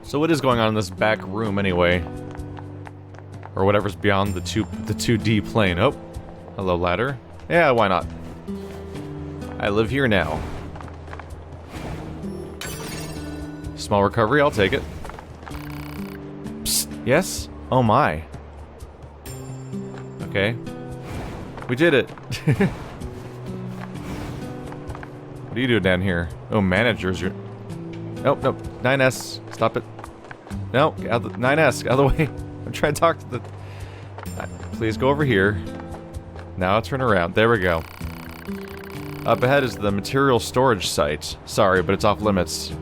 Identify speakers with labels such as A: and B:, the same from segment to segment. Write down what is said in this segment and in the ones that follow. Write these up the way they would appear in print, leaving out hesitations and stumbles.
A: So what is going on in this back room anyway? Or whatever's beyond the 2D plane. Oh, hello ladder. Yeah, why not? I live here now. Small recovery, I'll take it. Psst, yes? Oh my. Okay. We did it. What are you doing down here? Oh, managers, you're... Nope, nope. 9S, stop it. No, 9S, get out of the way. I'm trying to talk to the... Please go over here. Now turn around. There we go. Up ahead is the material storage site. Sorry, but it's off limits.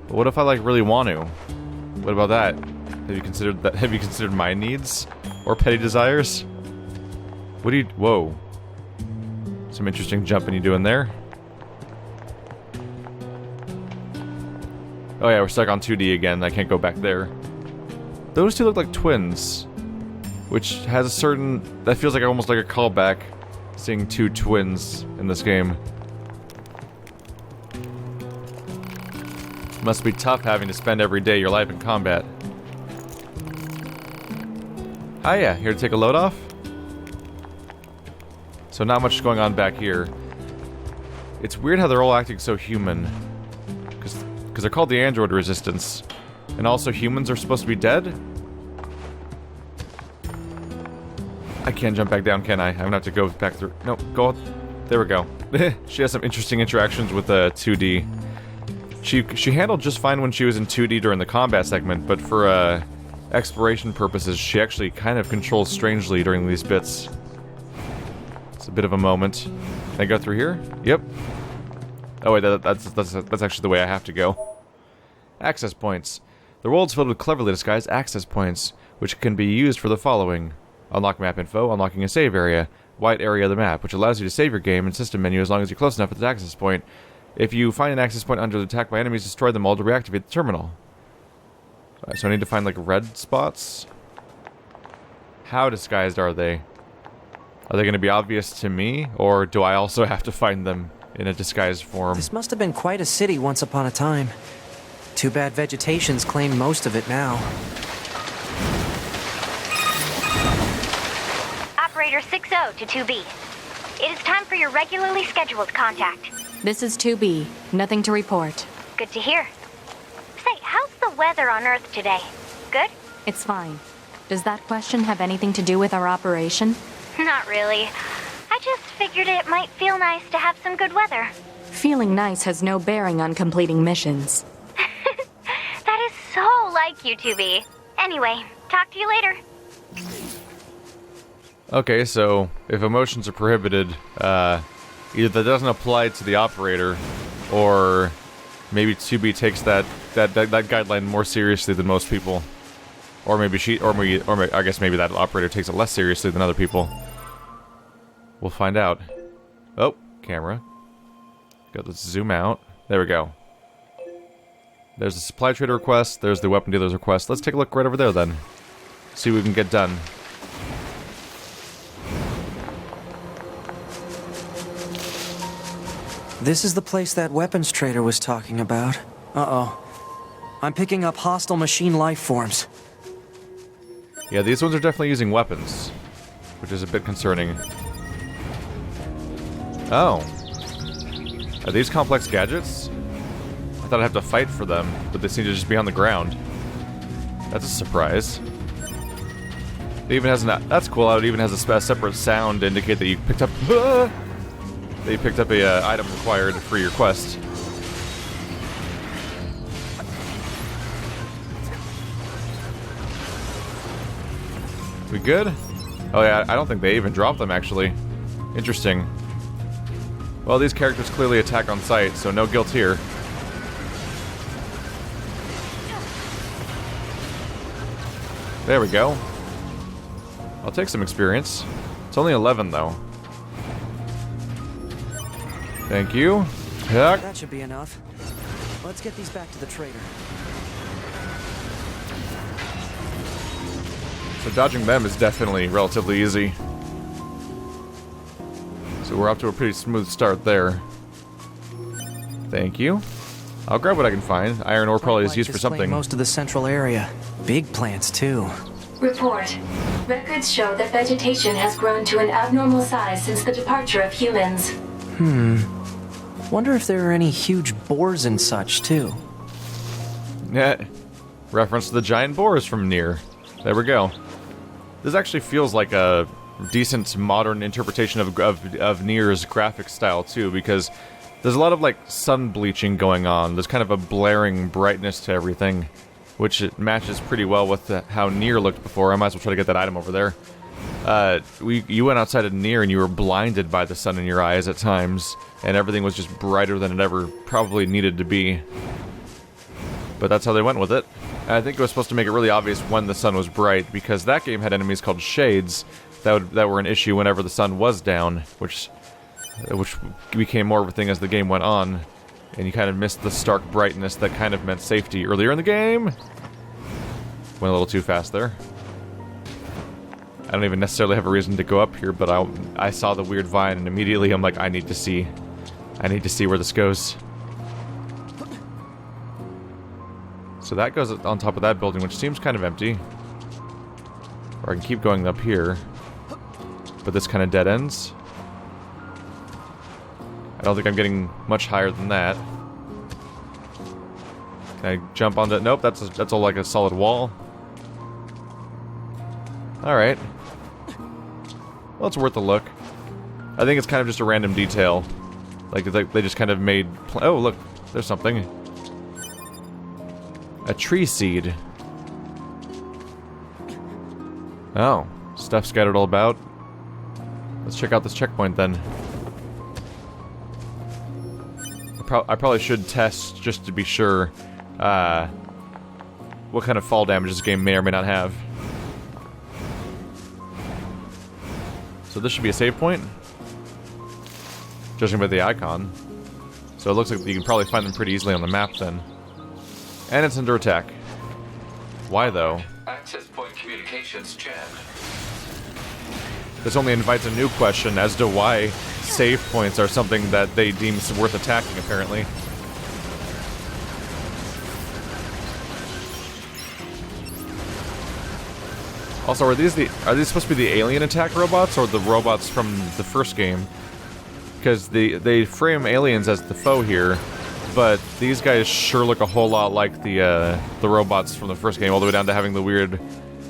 A: But what if I, like, really want to? What about that? Have you considered that? Have you considered my needs? Or petty desires? What do you... Whoa. Some interesting jumping you doing there. Oh yeah, we're stuck on 2D again. I can't go back there. Those two look like twins. Which has a certain... That feels like almost like a callback. Seeing two twins in this game. Must be tough having to spend every day of your life in combat. Hiya, here to take a load off? So not much going on back here. It's weird how they're all acting so human. Because they're called the Android Resistance. And also humans are supposed to be dead? I can't jump back down, can I? I'm gonna have to go back through... No, go up. There we go. She has some interesting interactions with 2D. She handled just fine when she was in 2D during the combat segment, but for exploration purposes, she actually kind of controls strangely during these bits. It's a bit of a moment. Can I go through here? Yep. Oh wait, that's actually the way I have to go. Access points. The world's filled with cleverly disguised access points, which can be used for the following. Unlock map info, unlocking a save area, white area of the map, which allows you to save your game in system menu as long as you're close enough at the access point. If you find an access point under attack by enemies, destroy them all to reactivate the terminal. Right, so I need to find like red spots. How disguised are they? Are they going to be obvious to me, or do I also have to find them in a disguised form?
B: This must have been quite a city once upon a time. Too bad vegetation's claimed most of it now.
C: Operator 60 to 2B. It is time for your regularly scheduled contact.
D: This is 2B. Nothing to report.
C: Good to hear. Say, how's the weather on Earth today? Good?
D: It's fine. Does that question have anything to do with our operation?
C: Not really. I just figured it might feel nice to have some good weather.
D: Feeling nice has no bearing on completing missions.
C: That is so like you, 2B. Anyway, talk to you later.
A: Okay, so if emotions are prohibited, either that doesn't apply to the operator, or maybe 2B takes that guideline more seriously than most people, or maybe I guess maybe that operator takes it less seriously than other people. We'll find out. Oh, camera. Let's zoom out. There we go. There's the supply trader request. There's the weapon dealer's request. Let's take a look right over there then. See what we can get done.
B: This is the place that weapons trader was talking about. Uh-oh. I'm picking up hostile machine life forms.
A: Yeah, these ones are definitely using weapons, which is a bit concerning. Oh. Are these complex gadgets? I thought I'd have to fight for them, but they seem to just be on the ground. That's a surprise. It even has an... That's cool how it even has a separate sound to indicate that you picked up... That you picked up a item required for your quest. We good? Oh yeah, I don't think they even dropped them actually. Interesting. Well, these characters clearly attack on sight, so no guilt here. There we go. I'll take some experience. It's only 11 though. Thank you. Heck.
B: That should be enough. Let's get these back to the trader.
A: So dodging them is definitely relatively easy. So we're off to a pretty smooth start there. Thank you. I'll grab what I can find. Iron ore probably is
B: Light
A: used for
B: displaying
A: something.
B: most of the central area. Big plants, too.
E: Report. Records show that vegetation has grown to an abnormal size since the departure of humans.
B: Wonder if there are any huge boars and such, too.
A: Yeah. Reference to the giant boars from NieR. There we go. This actually feels like a decent modern interpretation of NieR's graphic style, too, because there's a lot of, like, sun bleaching going on. There's kind of a blaring brightness to everything, which it matches pretty well with how NieR looked before. I might as well try to get that item over there. You went outside of NieR and you were blinded by the sun in your eyes at times, and everything was just brighter than it ever probably needed to be. But that's how they went with it. And I think it was supposed to make it really obvious when the sun was bright, because that game had enemies called shades that were an issue whenever the sun was down, which became more of a thing as the game went on, and you kind of missed the stark brightness that kind of meant safety earlier in the game. Went a little too fast there. I don't even necessarily have a reason to go up here, but I saw the weird vine, and immediately I'm like, I need to see where this goes. So that goes on top of that building, which seems kind of empty. Or I can keep going up here, but this kind of dead ends. I don't think I'm getting much higher than that. Can I jump onto... Nope, that's all like a solid wall. Alright. Well, it's worth a look. I think it's kind of just a random detail. Like, they just kind of made... Oh, look, there's something. A tree seed. Oh, stuff scattered all about. Let's check out this checkpoint then. I probably should test, just to be sure, what kind of fall damage this game may or may not have. So this should be a save point, judging by the icon. So it looks like you can probably find them pretty easily on the map then. And it's under attack. Why though?
F: Access point communications jammed.
A: This only invites a new question as to why save points are something that they deem worth attacking, apparently. Also, are these supposed to be the alien attack robots or the robots from the first game? Because they frame aliens as the foe here, but these guys sure look a whole lot like the robots from the first game, all the way down to having the weird,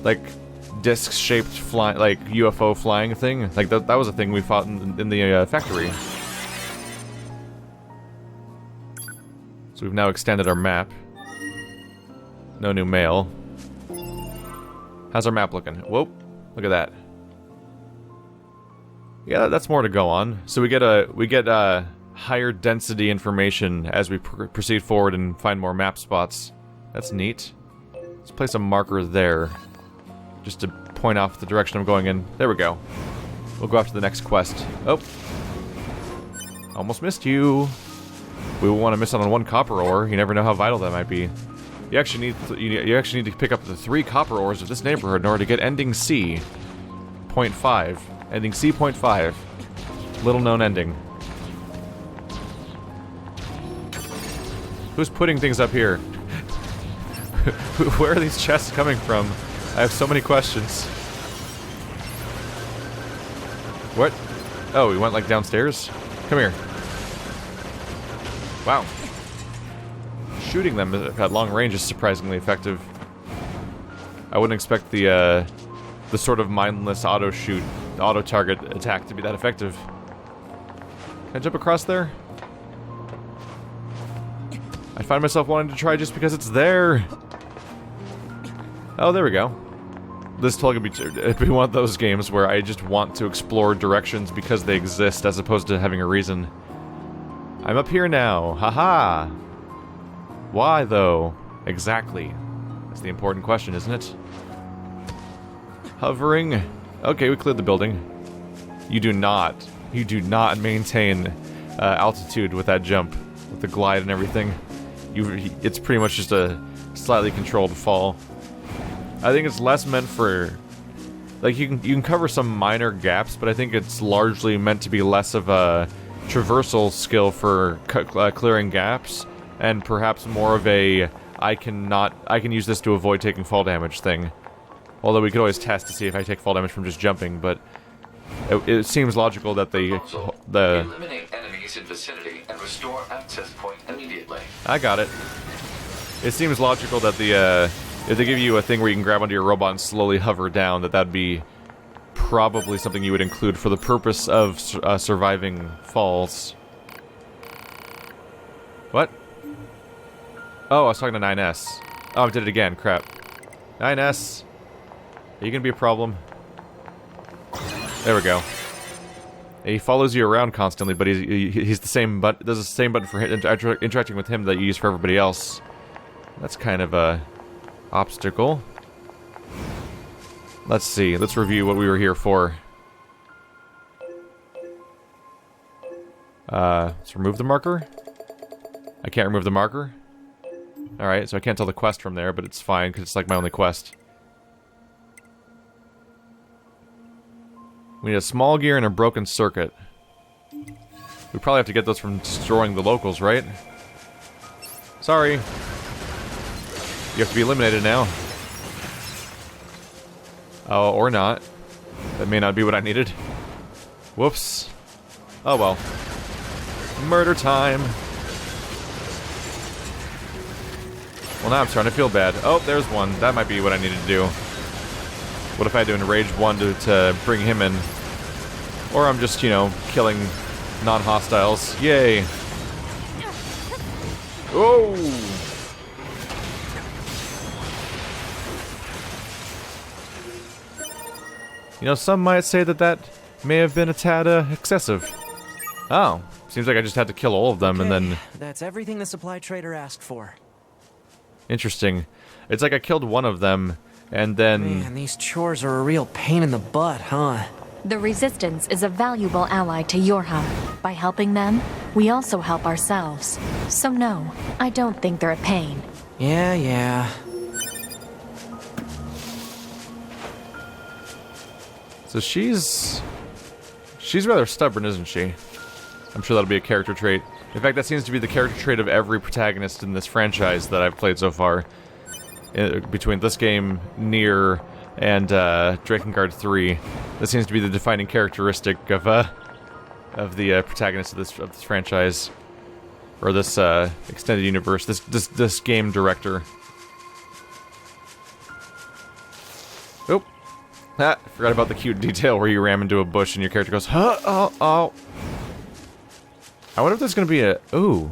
A: like, disc-shaped flying, like UFO flying thing. Like that was a thing we fought in the factory. So we've now extended our map. No new mail. How's our map looking? Whoa, look at that. Yeah, that's more to go on. So we get higher density information as we proceed forward and find more map spots. That's neat. Let's place a marker there, just to point off the direction I'm going in. There we go. We'll go after the next quest. Oh. Almost missed you. We will want to miss out on one copper ore. You never know how vital that might be. You actually need to pick up the 3 copper ores of this neighborhood in order to get ending C. 0.5. Ending C 0.5. Little known ending. Who's putting things up here? Where are these chests coming from? I have so many questions. What? Oh, we went like downstairs? Come here. Wow. Shooting them at long range is surprisingly effective. I wouldn't expect the sort of mindless auto-target attack to be that effective. Can I jump across there? I find myself wanting to try just because it's there. Oh, there we go. This totally could be one of those games where I just want to explore directions because they exist as opposed to having a reason. I'm up here now. Haha. Why, though? Exactly. That's the important question, isn't it? Hovering. Okay, we cleared the building. You do not maintain altitude with that jump, with the glide and everything. It's pretty much just a slightly controlled fall. I think it's less meant for, like, you can cover some minor gaps, but I think it's largely meant to be less of a traversal skill for clearing gaps, and perhaps more of a I can use this to avoid taking fall damage thing. Although we could always test to see if I take fall damage from just jumping, but it seems logical that the
F: Eliminate enemies in vicinity and restore access point immediately.
A: I got it. It seems logical that the if they give you a thing where you can grab onto your robot and slowly hover down, that'd be probably something you would include for the purpose of surviving falls. What? Oh, I was talking to 9S. Oh, I did it again. Crap. 9S. Are you gonna be a problem? There we go. He follows you around constantly, but he's the same button. Does the same button for interacting with him that you use for everybody else. That's kind of a obstacle. Let's see. Let's review what we were here for. Let's remove the marker. I can't remove the marker. Alright, so I can't tell the quest from there, but it's fine, because it's like my only quest. We need a small gear and a broken circuit. We probably have to get those from destroying the locals, right? Sorry. You have to be eliminated now. Oh, or not. That may not be what I needed. Whoops. Oh well. Murder time. Well, now I'm starting to feel bad. Oh, there's one. That might be what I needed to do. What if I had to enrage one to bring him in? Or I'm just, you know, killing non-hostiles. Yay. Oh! You know, some might say that may have been a tad excessive. Oh, seems like I just had to kill all of them and then...
B: That's everything the supply trader asked for.
A: Interesting. It's like I killed one of them, and then...
B: Man, these chores are a real pain in the butt, huh?
D: The Resistance is a valuable ally to your hub. By helping them, we also help ourselves. So no, I don't think they're a pain.
B: Yeah.
A: So she's rather stubborn, isn't she? I'm sure that'll be a character trait. In fact, that seems to be the character trait of every protagonist in this franchise that I've played so far. Between this game, NieR, and Drakengard 3, that seems to be the defining characteristic of the protagonist of this franchise, or this extended universe. This game director. Oop. Ah, forgot about the cute detail where you ram into a bush and your character goes, huh? Oh. I wonder if there's gonna be a... Ooh.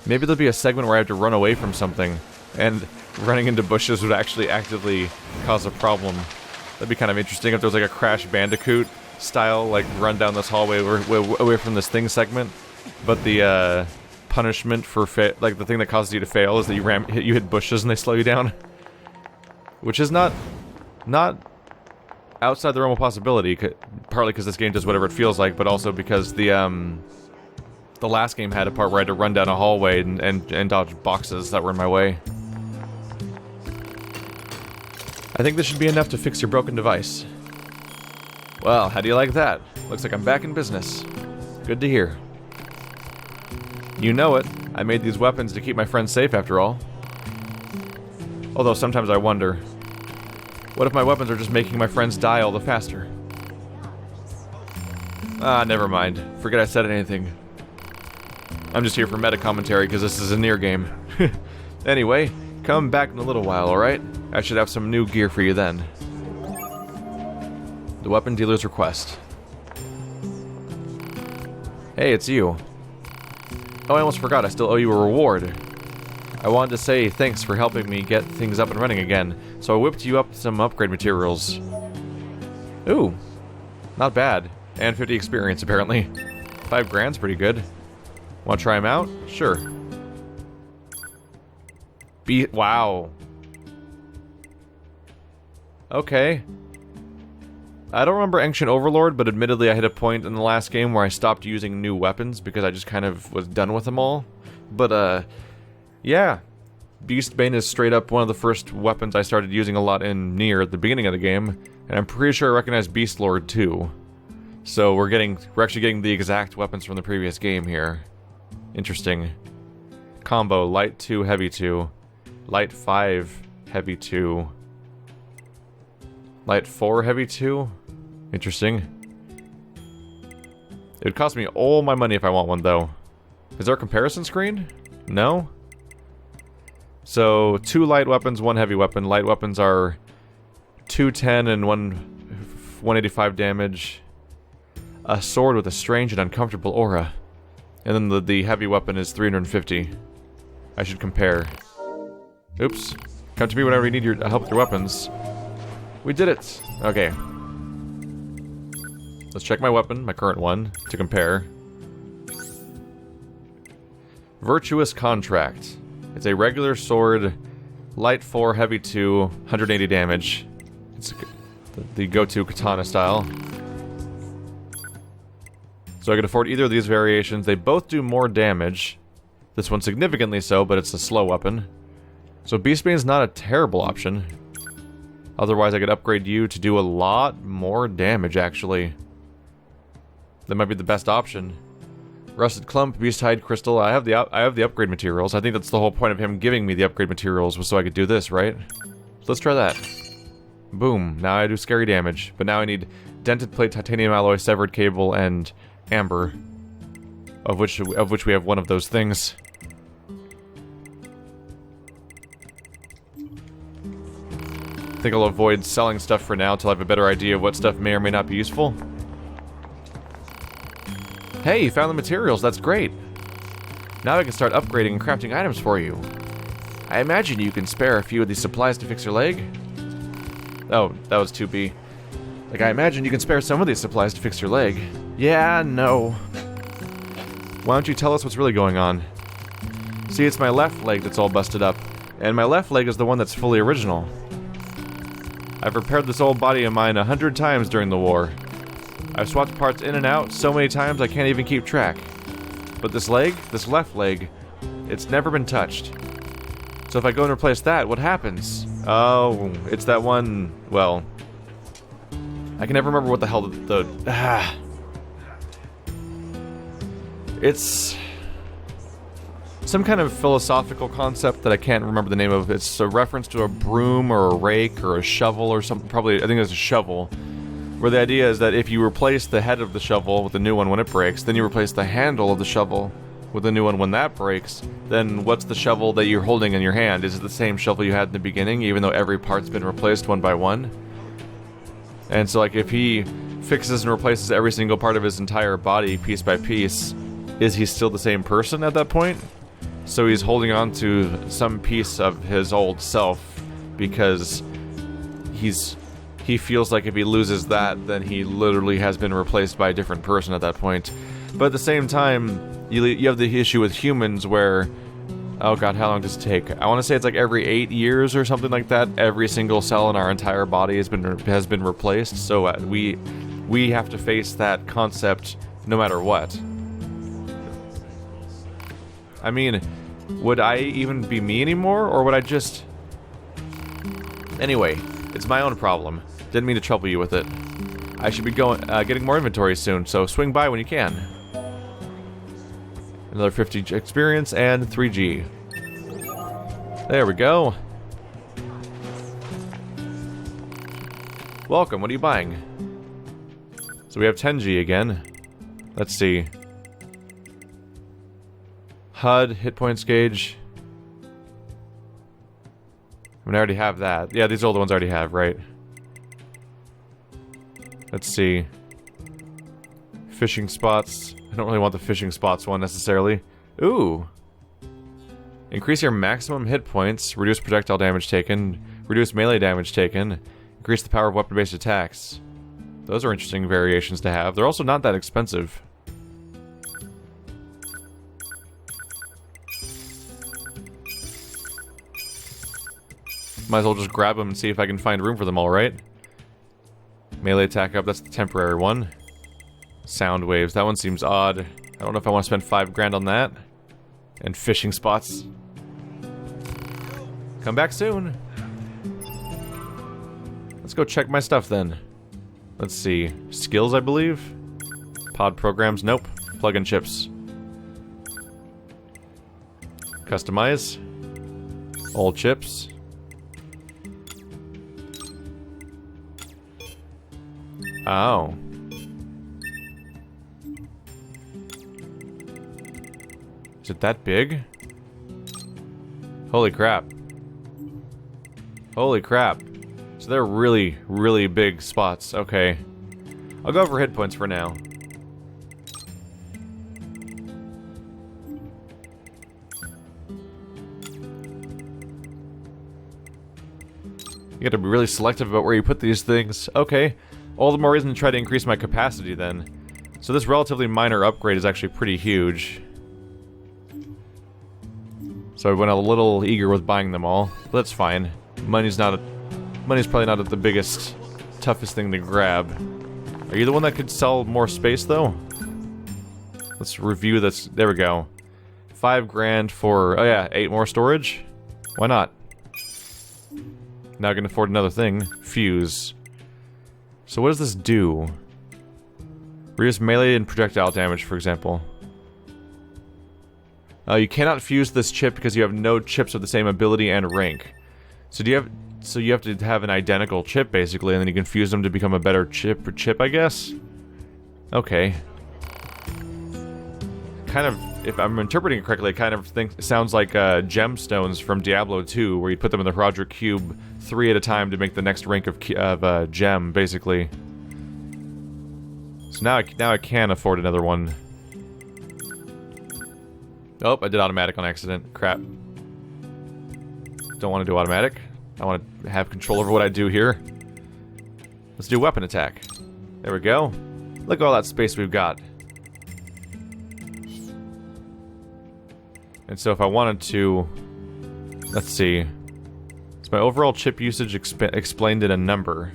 A: Maybe there'll be a segment where I have to run away from something, and running into bushes would actually actively cause a problem. That'd be kind of interesting if there was like a Crash Bandicoot style, like, run down this hallway away from this thing segment, but the punishment for like the thing that causes you to fail is that you hit bushes and they slow you down. Which is not outside the realm of possibility, partly because this game does whatever it feels like, but also because the last game had a part where I had to run down a hallway and dodge boxes that were in my way. I think this should be enough to fix your broken device. Well, how do you like that? Looks like I'm back in business. Good to hear. You know it. I made these weapons to keep my friends safe after all. Although sometimes I wonder, what if my weapons are just making my friends die all the faster? Ah, never mind. Forget I said anything. I'm just here for meta commentary because this is a NieR game. Anyway, come back in a little while, alright? I should have some new gear for you then. The weapon dealer's request. Hey, it's you. Oh, I almost forgot, I still owe you a reward. I wanted to say thanks for helping me get things up and running again, so I whipped you up some upgrade materials. Ooh, not bad. And 50 experience, apparently. 5 grand's pretty good. Want to try them out? Sure. Wow. Okay. I don't remember Ancient Overlord, but admittedly I hit a point in the last game where I stopped using new weapons because I just kind of was done with them all. But, yeah. Beastbane is straight up one of the first weapons I started using a lot in NieR at the beginning of the game, and I'm pretty sure I recognize Beastlord too. So we're actually getting the exact weapons from the previous game here. Interesting. Combo, light 2, heavy 2. Light 5, heavy 2. Light 4, heavy 2? Interesting. It would cost me all my money if I want one, though. Is there a comparison screen? No? So, 2 light weapons, 1 heavy weapon. Light weapons are 210 and 185 damage. A sword with a strange and uncomfortable aura. And then the heavy weapon is 350. I should compare. Oops. Come to me whenever you need your help with your weapons. We did it! Okay. Let's check my weapon, my current one, to compare. Virtuous Contract. It's a regular sword, light 4, heavy 2, 180 damage. It's the go-to katana style. So I can afford either of these variations. They both do more damage. This one significantly so, but it's a slow weapon. So Beastbane's not a terrible option. Otherwise, I could upgrade you to do a lot more damage, actually. That might be the best option. Rusted Clump, Beasthide Crystal. I have the upgrade materials. I think that's the whole point of him giving me the upgrade materials, was so I could do this, right? So let's try that. Boom. Now I do scary damage. But now I need dented plate, titanium alloy, severed cable, and amber. Of which we have one of those things. I think I'll avoid selling stuff for now till I have a better idea of what stuff may or may not be useful. Hey, you found the materials, that's great. Now I can start upgrading and crafting items for you. I imagine you can spare a few of these supplies to fix your leg? Oh, that was 2B. Like, I imagine you can spare some of these supplies to fix your leg. Yeah, no. Why don't you tell us what's really going on? See, it's my left leg that's all busted up. And my left leg is the one that's fully original. I've repaired this old body of mine 100 times during the war. I've swapped parts in and out so many times I can't even keep track. But this leg, this left leg, it's never been touched. So if I go and replace that, what happens? Oh, it's that one, well... I can never remember what the hell It's... some kind of philosophical concept that I can't remember the name of. It's a reference to a broom or a rake or a shovel or something. Probably, I think it's a shovel. Where the idea is that if you replace the head of the shovel with a new one when it breaks, then you replace the handle of the shovel with a new one when that breaks, then what's the shovel that you're holding in your hand? Is it the same shovel you had in the beginning, even though every part's been replaced one by one? And so, like, if he fixes and replaces every single part of his entire body piece by piece, is he still the same person at that point? So he's holding on to some piece of his old self because he feels like if he loses that, then he literally has been replaced by a different person at that point. But at the same time, you have the issue with humans where... oh god, how long does it take? I want to say it's like every 8 years or something like that. Every single cell in our entire body has been replaced. So we have to face that concept no matter what. I mean, would I even be me anymore, or would I just... Anyway, it's my own problem. Didn't mean to trouble you with it. I should be getting more inventory soon, so swing by when you can. Another 50 experience and 3G. There we go. Welcome, what are you buying? So we have 10G again. Let's see. HUD, hit points gauge. I mean, I already have that. Yeah, these are all the ones I already have, right? Let's see. Fishing spots. I don't really want the fishing spots one necessarily. Ooh. Increase your maximum hit points. Reduce projectile damage taken. Reduce melee damage taken. Increase the power of weapon-based attacks. Those are interesting variations to have. They're also not that expensive. Might as well just grab them and see if I can find room for them all, right? Melee attack up, that's the temporary one. Sound waves, that one seems odd. I don't know if I want to spend 5 grand on that. And fishing spots. Come back soon. Let's go check my stuff then. Let's see. Skills, I believe? Pod programs, nope. Plug-in chips. Customize. All chips. Oh. Is it that big? Holy crap. Holy crap. So they're really, really big spots. Okay. I'll go over hit points for now. You gotta be really selective about where you put these things. Okay. All the more reason to try to increase my capacity then. So this relatively minor upgrade is actually pretty huge. So I went a little eager with buying them all. But that's fine. Money's probably not the biggest, toughest thing to grab. Are you the one that could sell more space though? Let's review this. There we go. 5 grand for, oh yeah, 8 more storage? Why not? Now I can afford another thing. Fuse. So what does this do? Reduce melee and projectile damage, for example. You cannot fuse this chip because you have no chips with the same ability and rank. So you have to have an identical chip basically, and then you can fuse them to become a better chip, I guess. Okay. Kind of, if I'm interpreting it correctly, it kind of sounds like gemstones from Diablo 2, where you put them in the Project Cube 3 at a time to make the next rank of gem, basically. So now I can afford another one. Oh, I did automatic on accident. Crap. Don't want to do automatic. I want to have control over what I do here. Let's do weapon attack. There we go. Look at all that space we've got. And so if I wanted to... Let's see. Is my overall chip usage explained in a number?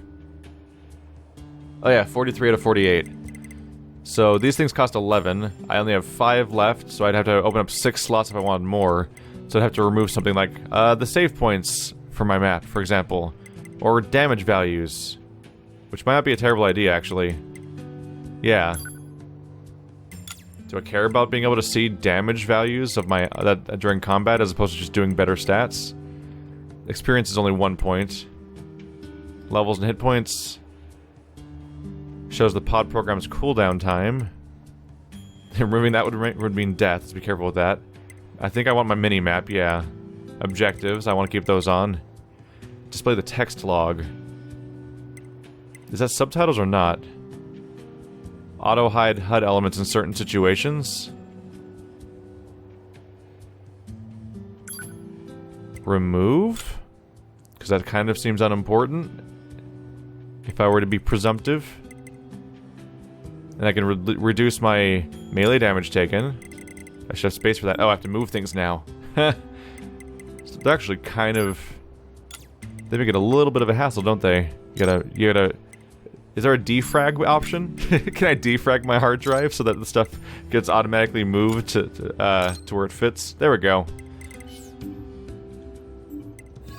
A: Oh yeah, 43 out of 48. So these things cost 11. I only have 5 left, so I'd have to open up 6 slots if I wanted more. So I'd have to remove something like the save points from my map, for example. Or damage values. Which might not be a terrible idea, actually. Yeah. Do I care about being able to see damage values of my during combat as opposed to just doing better stats? Experience is only 1 point. Levels and hit points. Shows the pod program's cooldown time. Removing that would mean death, so be careful with that. I think I want my mini-map, yeah. Objectives, I want to keep those on. Display the text log. Is that subtitles or not? Auto-hide HUD elements in certain situations. Remove? Because that kind of seems unimportant. If I were to be presumptive. And I can reduce my melee damage taken. I should have space for that. Oh, I have to move things now. So they're actually kind of... They make it a little bit of a hassle, don't they? You gotta... Is there a defrag option? Can I defrag my hard drive so that the stuff gets automatically moved to where it fits? There we go.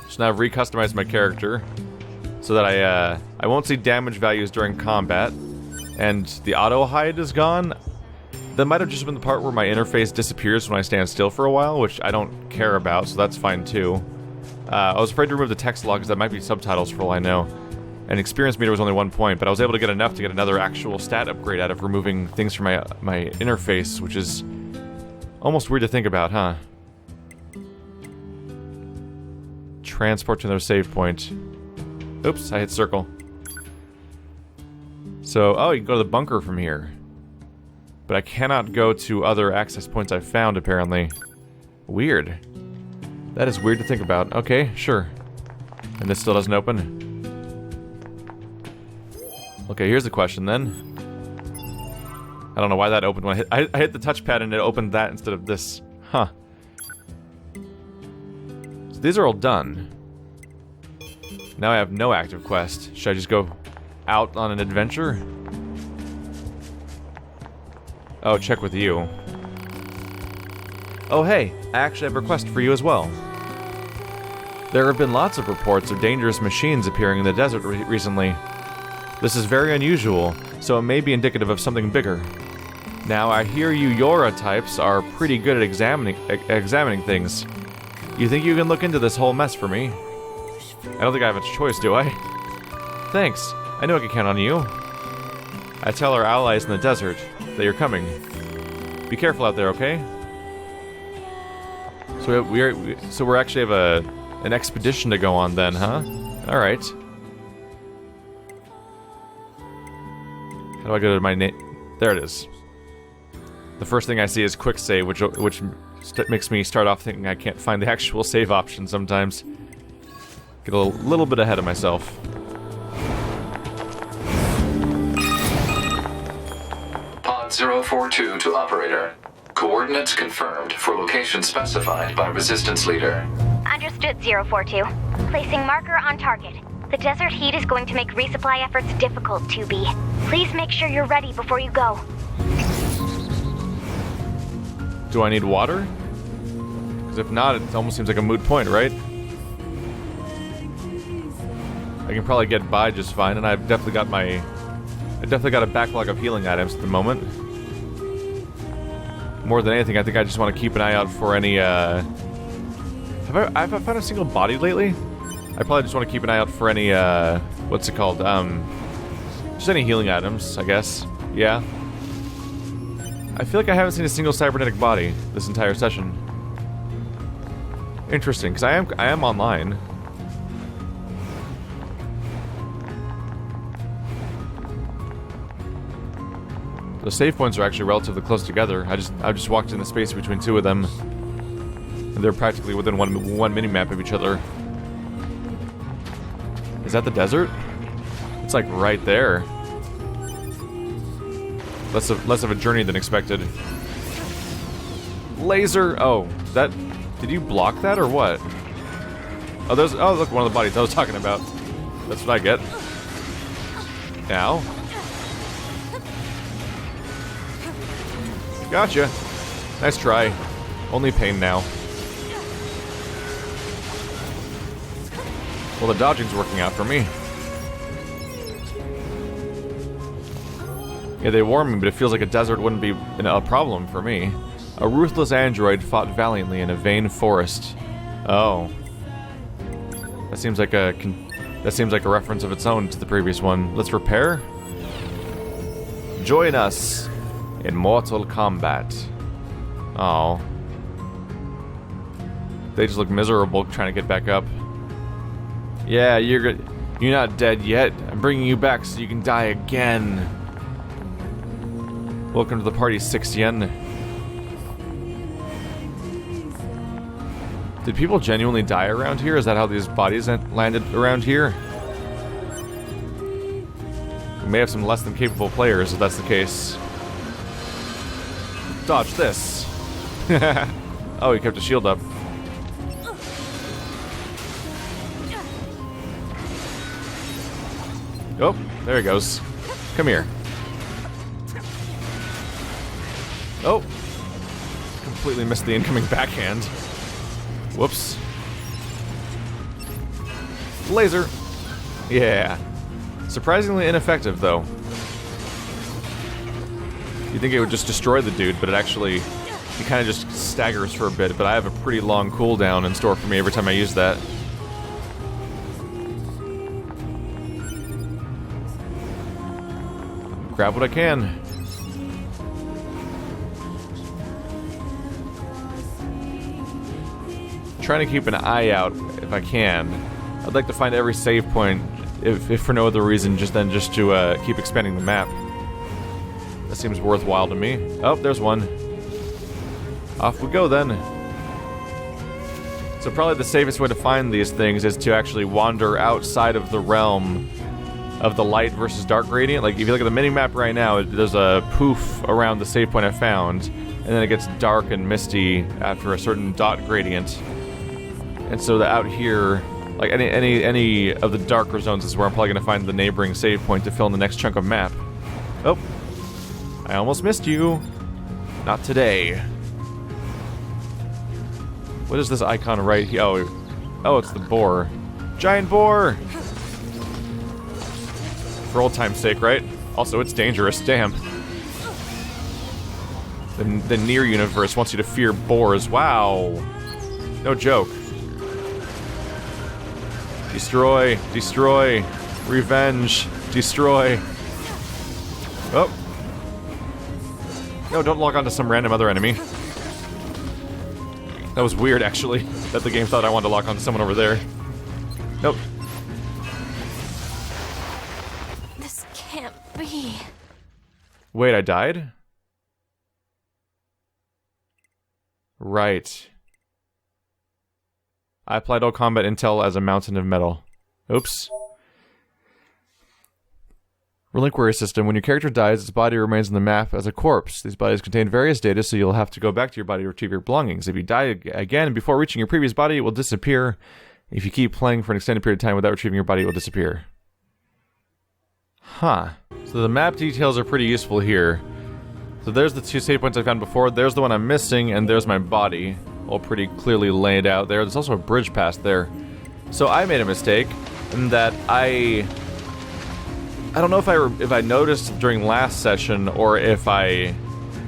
A: So now I've recustomized my character so that I won't see damage values during combat. And the auto-hide is gone. That might have just been the part where my interface disappears when I stand still for a while, which I don't care about, so that's fine too. I was afraid to remove the text log because that might be subtitles for all I know. And experience meter was only 1 point, but I was able to get enough to get another actual stat upgrade out of removing things from my interface, which is almost weird to think about, huh? Transport to another save point. Oops, I hit circle. So, oh, you can go to the bunker from here. But I cannot go to other access points I've found, apparently. Weird. That is weird to think about. Okay, sure. And this still doesn't open? Okay, here's the question then. I don't know why that opened when I hit the touchpad and it opened that instead of this. Huh. So these are all done. Now I have no active quest. Should I just go out on an adventure? Oh, check with you. Oh hey, I actually have a request for you as well. There have been lots of reports of dangerous machines appearing in the desert recently. This is very unusual, so it may be indicative of something bigger. Now, I hear you Yora types are pretty good at examining things. You think you can look into this whole mess for me? I don't think I have a choice, do I? Thanks. I know I can count on you. I tell our allies in the desert that you're coming. Be careful out there, okay? So we actually have an expedition to go on then, huh? All right. How do I go to my name? There it is. The first thing I see is quick save, which makes me start off thinking I can't find the actual save option sometimes. Get a little bit ahead of myself.
F: Pod 042 to operator. Coordinates confirmed for location specified by Resistance Leader.
C: Understood, 042. Placing marker on target. The desert heat is going to make resupply efforts difficult, 2B. Please make sure you're ready before you go.
A: Do I need water? Because if not, it almost seems like a moot point, right? I can probably get by just fine, and I've definitely got a backlog of healing items at the moment. More than anything, I think I just want to keep an eye out for any, Have I found a single body lately? I probably just want to keep an eye out for any, what's it called? Just any healing items, I guess. Yeah. I feel like I haven't seen a single cybernetic body this entire session. Interesting, because I am online. The save points are actually relatively close together. I just walked in the space between two of them, and they're practically within one mini-map of each other. Is that the desert? It's like right there. Less of a journey than expected. Laser. Oh, that. Did you block that or what? Oh, there's. Oh, look, one of the bodies I was talking about. That's what I get. Now. Gotcha. Nice try. Only pain now. Well, the dodging's working out for me. Yeah, they warned me, but it feels like a desert wouldn't be a problem for me. A ruthless android fought valiantly in a vain forest. Oh. That seems like a reference of its own to the previous one. Let's repair? Join us in Mortal Kombat. Oh. They just look miserable trying to get back up. Yeah, you're not dead yet. I'm bringing you back so you can die again. Welcome to the party, 6 yen. Did people genuinely die around here? Is that how these bodies landed around here? We may have some less than capable players if that's the case. Dodge this. Oh, he kept his shield up. Oh, there he goes. Come here. Oh! Completely missed the incoming backhand. Whoops. Laser! Yeah. Surprisingly ineffective, though. You'd think it would just destroy the dude, but it actually... he kind of just staggers for a bit, but I have a pretty long cooldown in store for me every time I use that. Grab what I can. Trying to keep an eye out if I can. I'd like to find every save point, if for no other reason, just to keep expanding the map. That seems worthwhile to me. Oh, there's one. Off we go then. So probably the safest way to find these things is to actually wander outside of the realm of the light versus dark gradient. Like if you look at the mini-map right now, there's a poof around the save point I found, and then it gets dark and misty after a certain dot gradient. And so out here, like any of the darker zones is where I'm probably going to find the neighboring save point to fill in the next chunk of map. Oh, I almost missed you. Not today. What is this icon right here? Oh, it's the boar. Giant boar! For old time's sake, right? Also, it's dangerous, damn. The NieR universe wants you to fear boars. Wow. No joke. Destroy. Destroy. Revenge. Destroy. Oh. No, don't log on to some random other enemy. That was weird, actually, that the game thought I wanted to lock on to someone over there. Nope.
D: This can't be.
A: Wait, I died? Right. I applied all combat intel as a mountain of metal. Oops. Reliquary system. When your character dies, its body remains on the map as a corpse. These bodies contain various data, so you'll have to go back to your body to retrieve your belongings. If you die again before reaching your previous body, it will disappear. If you keep playing for an extended period of time without retrieving your body, it will disappear. Huh. So the map details are pretty useful here. So there's the 2 save points I found before, there's the one I'm missing, and there's my body. All pretty clearly laid out there. There's also a bridge past there. So I made a mistake in that I don't know if I noticed during last session or if I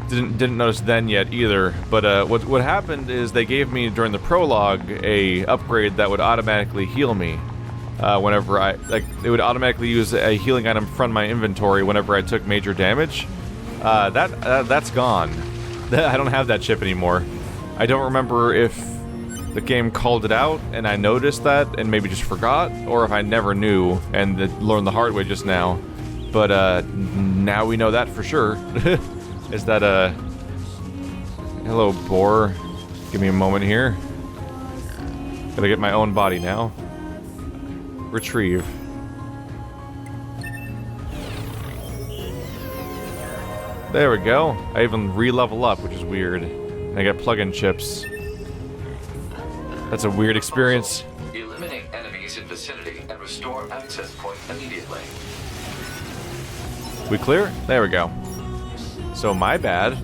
A: didn't notice then yet either. But what happened is they gave me during the prologue a upgrade that would automatically heal me whenever it would automatically use a healing item from my inventory whenever I took major damage. That's gone. I don't have that chip anymore. I don't remember if the game called it out and I noticed that and maybe just forgot, or if I never knew and learned the hard way just now. But now we know that for sure. Is that hello, boar. Give me a moment here. Gotta get my own body now. Retrieve. There we go. I even re-level up, which is weird. And I got plug-in chips. That's a weird experience.
F: Eliminate enemies in vicinity and restore access point immediately.
A: We clear? There we go. So my bad.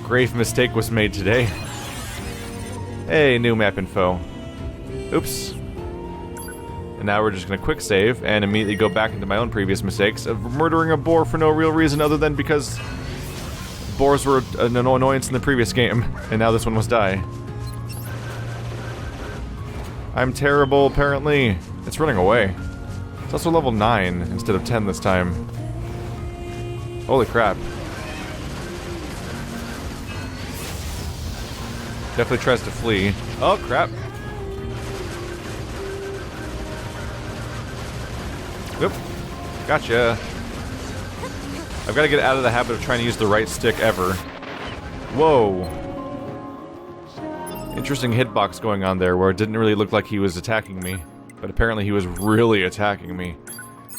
A: Grave mistake was made today. Hey, new map info. Oops. And now we're just gonna quick save and immediately go back into my own previous mistakes of murdering a boar for no real reason other than because boars were an annoyance in the previous game, and now this one must die. I'm terrible, apparently. It's running away. It's also level 9 instead of 10 this time. Holy crap. Definitely tries to flee. Oh, crap. Oop. Gotcha. I've got to get out of the habit of trying to use the right stick ever. Whoa. Interesting hitbox going on there, where it didn't really look like he was attacking me. But apparently he was really attacking me.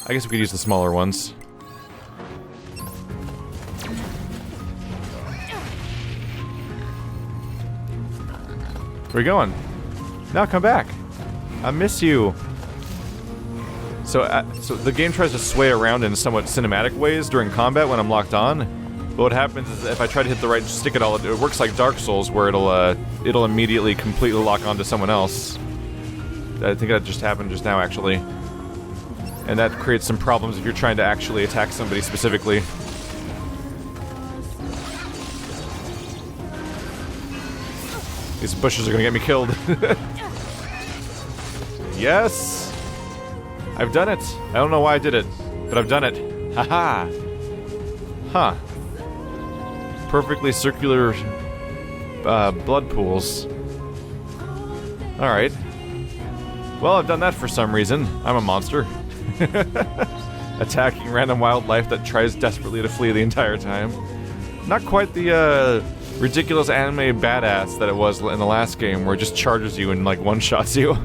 A: I guess we could use the smaller ones. Where are you going? Now come back. I miss you. So the game tries to sway around in somewhat cinematic ways during combat when I'm locked on. But what happens is if I try to hit the right stick at all, it works like Dark Souls, where it'll immediately completely lock onto someone else. I think that just happened just now, actually. And that creates some problems if you're trying to actually attack somebody specifically. These bushes are gonna get me killed. Yes! I've done it! I don't know why I did it, but I've done it. Haha! Huh. Perfectly circular blood pools. Alright. Well, I've done that for some reason. I'm a monster. Attacking random wildlife that tries desperately to flee the entire time. Not quite the ridiculous anime badass that it was in the last game, where it just charges you and like one-shots you.